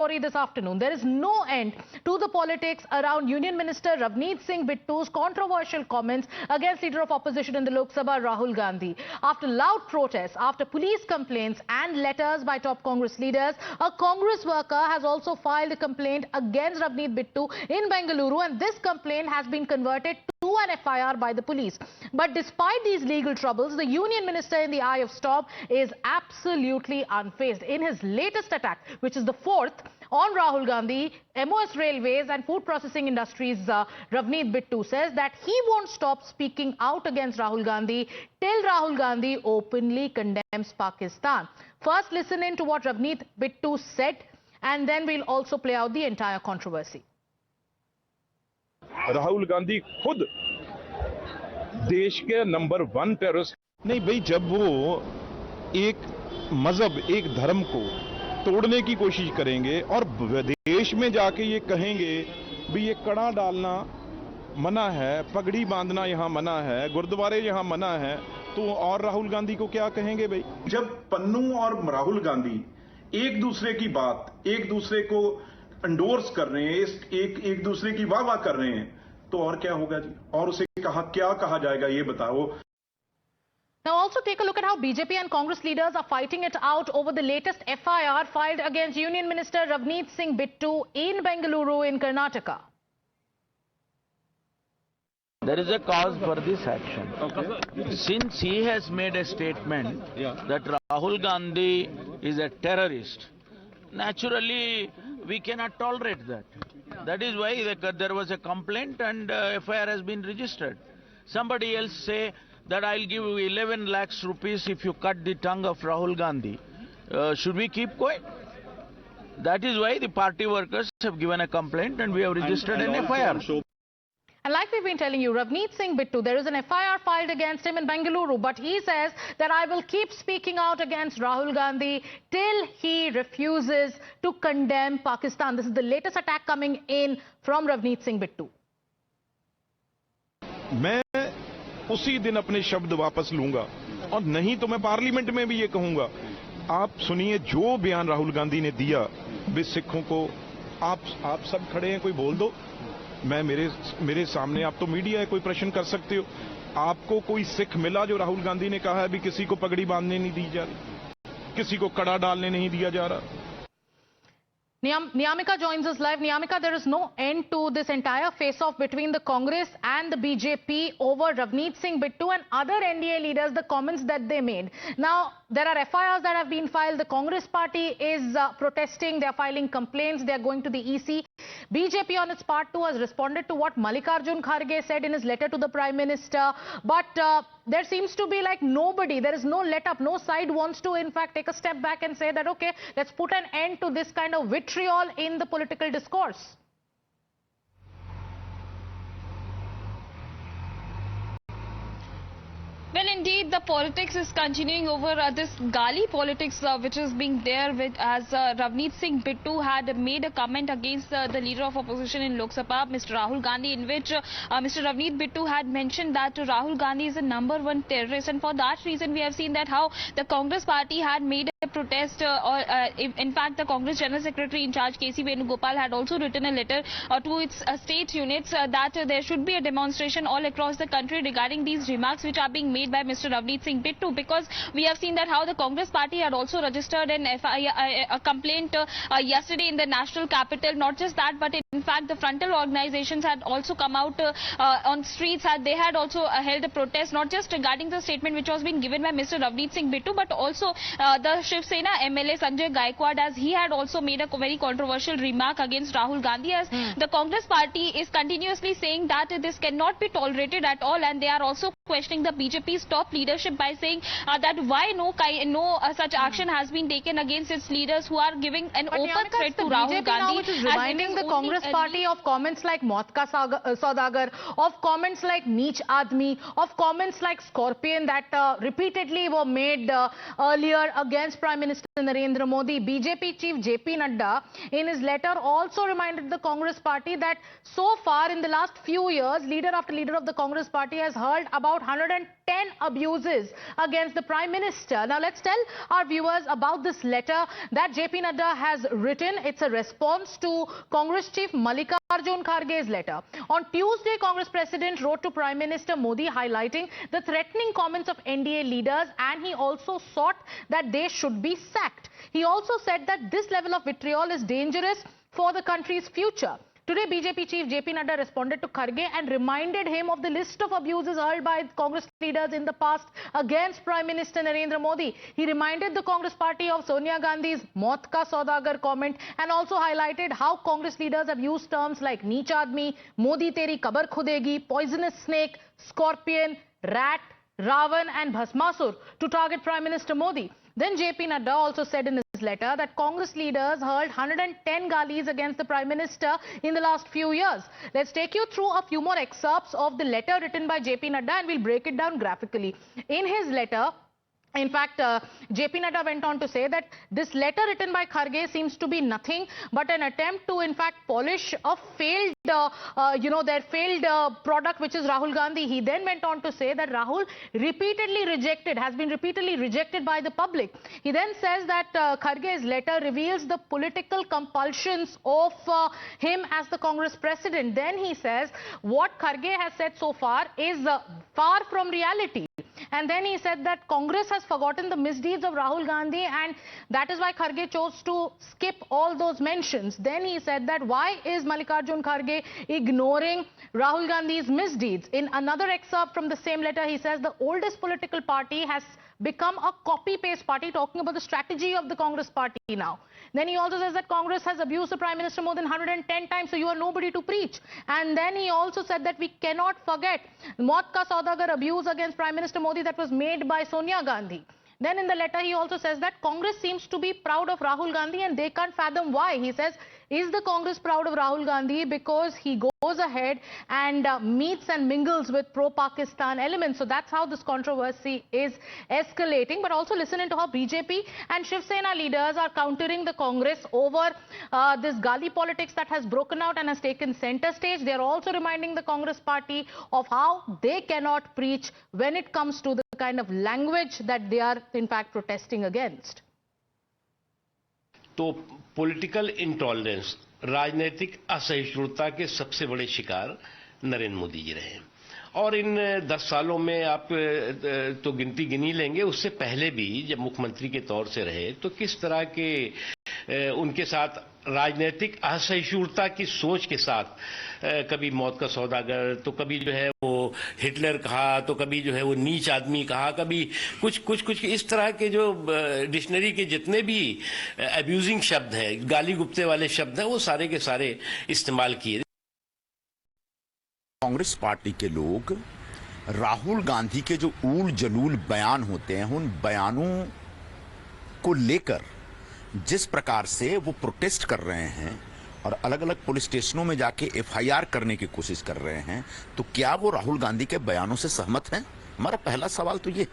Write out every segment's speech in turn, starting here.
story this afternoon. There is no end to the politics around Union Minister Ravneet Singh Bittu's controversial comments against Leader of Opposition in the Lok Sabha, Rahul Gandhi. After loud protests, after police complaints and letters by top Congress leaders, a Congress worker has also filed a complaint against Ravneet Bittu in Bengaluru, and this complaint has been converted to an FIR by the police. But despite these legal troubles, the Union Minister in the eye of storm is absolutely unfazed. In his latest attack, which is the fourth on Rahul Gandhi, MOS Railways and Food Processing Industries Ravneet Bittu says that he won't stop speaking out against Rahul Gandhi till Rahul Gandhi openly condemns Pakistan. First, listen in to what Ravneet Bittu said, and then we'll also play out the entire controversy. Rahul Gandhi खुद देश के number 1 terrorist नहीं भाई। जब वो एक मजहब, एक धर्म को तोड़ने की कोशिश करेंगे और विदेश में जाके ये कहेंगे भी ये कड़ा डालना मना है, पगड़ी बांधना यहाँ मना है, गुरुद्वारे यहाँ मना है, तो और राहुल गांधी को क्या कहेंगे भाई। जब पन्नू और राहुल गांधी एक दूसरे की बात, एक दूसरे को एंडोर्स कर रहे हैं, एक दूसरे की वाह कर रहे हैं, तो और क्या होगा जी। और उसे क्या कहा जाएगा ये बताओ। Now also take a look at how BJP and Congress leaders are fighting it out over the latest FIR filed against Union Minister Ravneet Singh Bittu in Bengaluru in Karnataka. There is a cause for this action. Okay. Since he has made a statement that Rahul Gandhi is a terrorist, naturally we cannot tolerate that. That is why there was a complaint and FIR has been registered. Somebody else say that I'll give you 11 lakhs rupees if you cut the tongue of Rahul Gandhi. Should we keep quiet? That is why the party workers have given a complaint and we have registered an FIR. And like we've been telling you, Ravneet Singh Bittu, there is an FIR filed against him in Bengaluru, but he says that I will keep speaking out against Rahul Gandhi till he refuses to condemn Pakistan. This is the latest attack coming in from Ravneet Singh Bittu. मैं उसी दिन अपने शब्द वापस लूंगा और नहीं तो मैं पार्लियामेंट में भी ये कहूंगा। आप सुनिए जो बयान राहुल गांधी ने दिया भी सिखों को, आप सब खड़े हैं, कोई बोल दो। मैं मेरे सामने, आप तो मीडिया है, कोई प्रश्न कर सकते हो। आपको कोई सिख मिला जो राहुल गांधी ने कहा है भी किसी को पगड़ी बांधने नहीं दी जा रही, किसी को कड़ा डालने नहीं दिया जा रहा। Niyamika joins us live. Niyamika, there is no end to this entire face-off between the Congress and the BJP over Ravneet Singh Bittu and other NDA leaders, the comments that they made. Now, there are FIRs that have been filed. The Congress party is protesting. They are filing complaints. They are going to the EC. BJP on its part too has responded to what Mallikarjun Kharge said in his letter to the Prime Minister. But there seems to be like nobody, there is no let up, no side wants to in fact take a step back and say that okay, let's put an end to this kind of vitriol in the political discourse. Well, indeed, the politics is continuing over this Gali politics which is being there with as Ravneet Singh Bittu had made a comment against the leader of opposition in Lok Sabha, Mr. Rahul Gandhi, in which Mr. Ravneet Bittu had mentioned that Rahul Gandhi is a #1 terrorist, and for that reason we have seen that how the Congress party had made a protest in fact the Congress General Secretary in charge KC Venugopal had also written a letter to its state units that there should be a demonstration all across the country regarding these remarks which are being made by Mr. Ravneet Singh Bittu, because we have seen that how the Congress party had also registered an a complaint yesterday in the national capital. Not just that, but in fact the frontal organizations had also come out on streets, they had also held a protest, not just regarding the statement which was being given by Mr. Ravneet Singh Bittu, but also the Shiv Sena MLA Sanjay Gaikwad, as he had also made a very controversial remark against Rahul Gandhi, as the Congress party is continuously saying that this cannot be tolerated at all, and they are also questioning the BJP's top leadership by saying that why no such action has been taken against its leaders who are giving an open threat to Rahul Gandhi. Which is reminding the Congress party of comments like Maut Ka Saudagar, of comments like Neech Aadmi, of comments like Scorpion that repeatedly were made earlier against Prime Minister Narendra Modi. BJP chief JP Nadda in his letter also reminded the Congress party that so far in the last few years, leader after leader of the Congress party has hurled about 110 10 abuses against the Prime Minister. Now let's tell our viewers about this letter that JP Nadda has written. It's a response to Congress Chief Mallikarjun Kharge's letter. On Tuesday, Congress President wrote to Prime Minister Modi highlighting the threatening comments of NDA leaders, and he also sought that they should be sacked. He also said that this level of vitriol is dangerous for the country's future. Today, BJP chief JP Nadda responded to Kharge and reminded him of the list of abuses hurled by Congress leaders in the past against Prime Minister Narendra Modi. He reminded the Congress party of Sonia Gandhi's Maut Ka Saudagar comment and also highlighted how Congress leaders have used terms like Neech Aadmi, Modi Teri Kabar Khudegi, poisonous snake, scorpion, rat, Ravan and Bhasmasur to target Prime Minister Modi. Then JP Nadda also said in his letter that Congress leaders hurled 110 galis against the Prime Minister in the last few years. Let's take you through a few more excerpts of the letter written by JP Nadda and we'll break it down graphically. In his letter, in fact, JP Nadda went on to say that this letter written by Kharge seems to be nothing but an attempt to, in fact, polish a failed, their failed product, which is Rahul Gandhi. He then went on to say that Rahul has been repeatedly rejected by the public. He then says that Kharge's letter reveals the political compulsions of him as the Congress president. Then he says what Kharge has said so far is far from reality. And then he said that Congress has forgotten the misdeeds of Rahul Gandhi, and that is why Kharge chose to skip all those mentions. Then he said that why is Mallikarjun Kharge ignoring Rahul Gandhi's misdeeds? In another excerpt from the same letter, he says the oldest political party has become a copy-paste party, talking about the strategy of the Congress party now. Then he also says that Congress has abused the Prime Minister more than 110 times, so you are nobody to preach. And then he also said that we cannot forget Maut Ka Saudagar abuse against Prime Minister Modi that was made by Sonia Gandhi. Then in the letter, he also says that Congress seems to be proud of Rahul Gandhi and they can't fathom why. He says, is the Congress proud of Rahul Gandhi because he goes ahead and meets and mingles with pro-Pakistan elements? So that's how this controversy is escalating. But also listen into how BJP and Shiv Sena leaders are countering the Congress over this Gali politics that has broken out and has taken center stage. They are also reminding the Congress party of how they cannot preach when it comes to the kind of language that they are in fact protesting against. तो political intolerance, राजनीतिक असहिष्णुता के सबसे बड़े शिकार नरेंद्र मोदी जी रहे। और इन 10 सालों में आप तो गिनती गिनी लेंगे, उससे पहले भी जब मुख्यमंत्री के तौर से रहे तो किस तरह के उनके साथ राजनीतिक असहिष्णुता की सोच के साथ कभी मौत का सौदागर, तो कभी जो है वो हिटलर कहा, तो कभी जो है वो नीच आदमी कहा, कभी कुछ इस तरह के जो डिक्शनरी के जितने भी अब्यूजिंग शब्द हैं, गाली गुप्ते वाले शब्द हैं, वो सारे के सारे इस्तेमाल किए। कांग्रेस पार्टी के लोग राहुल गांधी के जो ऊल जलूल बयान होते हैं, उन बयानों को लेकर जिस प्रकार से वो प्रोटेस्ट कर रहे हैं और अलग अलग पुलिस स्टेशनों में जाके एफआईआर करने की कोशिश कर रहे हैं, तो क्या वो राहुल गांधी के बयानों से सहमत हैं? हमारा पहला सवाल तो ये।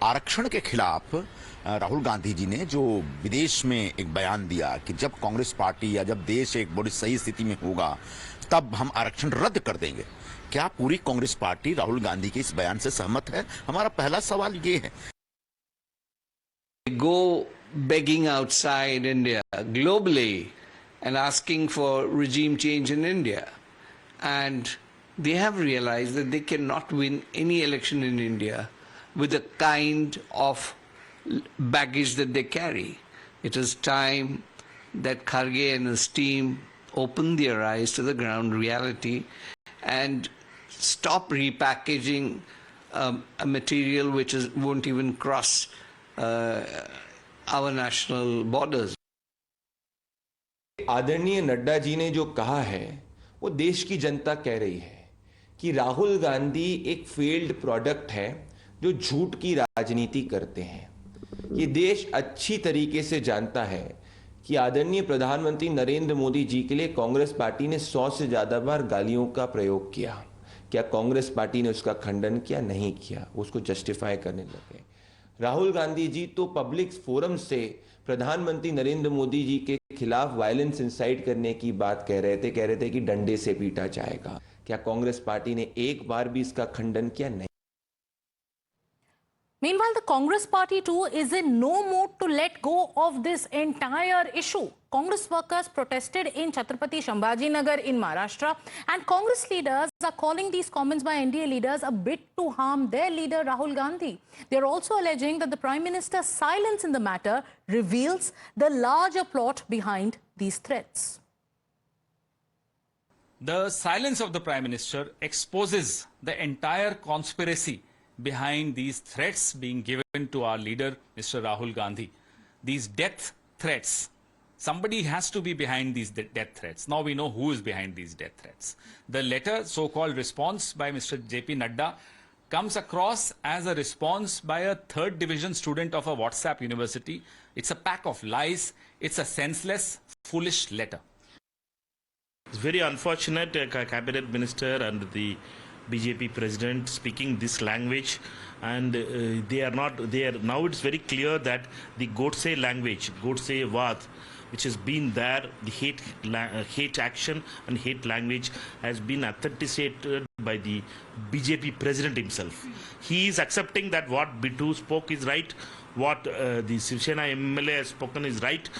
आरक्षण के खिलाफ राहुल गांधी जी ने जो विदेश में एक बयान दिया कि जब कांग्रेस पार्टी या जब देश एक बड़ी सही स्थिति में होगा तब हम आरक्षण रद्द कर देंगे, क्या पूरी कांग्रेस पार्टी राहुल गांधी के इस बयान से सहमत है? हमारा पहला सवाल ये है। Go begging outside India, globally, and asking for regime change in India. And they have realized that they cannot win any election in India with the kind of baggage that they carry. It is time that Kharge and his team open their eyes to the ground reality and stop repackaging a material which won't even cross our national borders. आदरणीय नड्डा जी ने जो कहा है वो देश की जनता कह रही है कि राहुल गांधी एक फेल्ड प्रोडक्ट है जो झूठ की राजनीति करते हैं। ये देश अच्छी तरीके से जानता है कि आदरणीय प्रधानमंत्री नरेंद्र मोदी जी के लिए कांग्रेस पार्टी ने 100 से ज्यादा बार गालियों का प्रयोग किया। क्या कांग्रेस पार्टी ने उसका खंडन किया? नहीं किया, उसको जस्टिफाई करने लगे। राहुल गांधी जी तो पब्लिक फोरम से प्रधानमंत्री नरेंद्र मोदी जी के खिलाफ वायलेंस इंसाइट करने की बात कह रहे थे कि डंडे से पीटा जाएगा। क्या कांग्रेस पार्टी ने एक बार भी इसका खंडन किया? नहीं। Meanwhile, the Congress party too is in no mood to let go of this entire issue. Congress workers protested in Chhatrapati Sambhaji Nagar in Maharashtra, and Congress leaders are calling these comments by NDA leaders a bit to harm their leader Rahul Gandhi. They are also alleging that the Prime Minister's silence in the matter reveals the larger plot behind these threats. The silence of the Prime Minister exposes the entire conspiracy behind these threats being given to our leader, Mr. Rahul Gandhi. These death threats. Somebody has to be behind these death threats. Now we know who is behind these death threats. The letter, so-called response by Mr. J.P. Nadda, comes across as a response by a third division student of a WhatsApp university. It's a pack of lies. It's a senseless, foolish letter. It's very unfortunate cabinet minister and the BJP president speaking this language, and now it's very clear that the Godse language, Godse Vaad, which has been there, the hate action and hate language has been authenticated by the BJP president himself. He is accepting that what Bittu spoke is right, what the Shiv Sena MLA has spoken is right,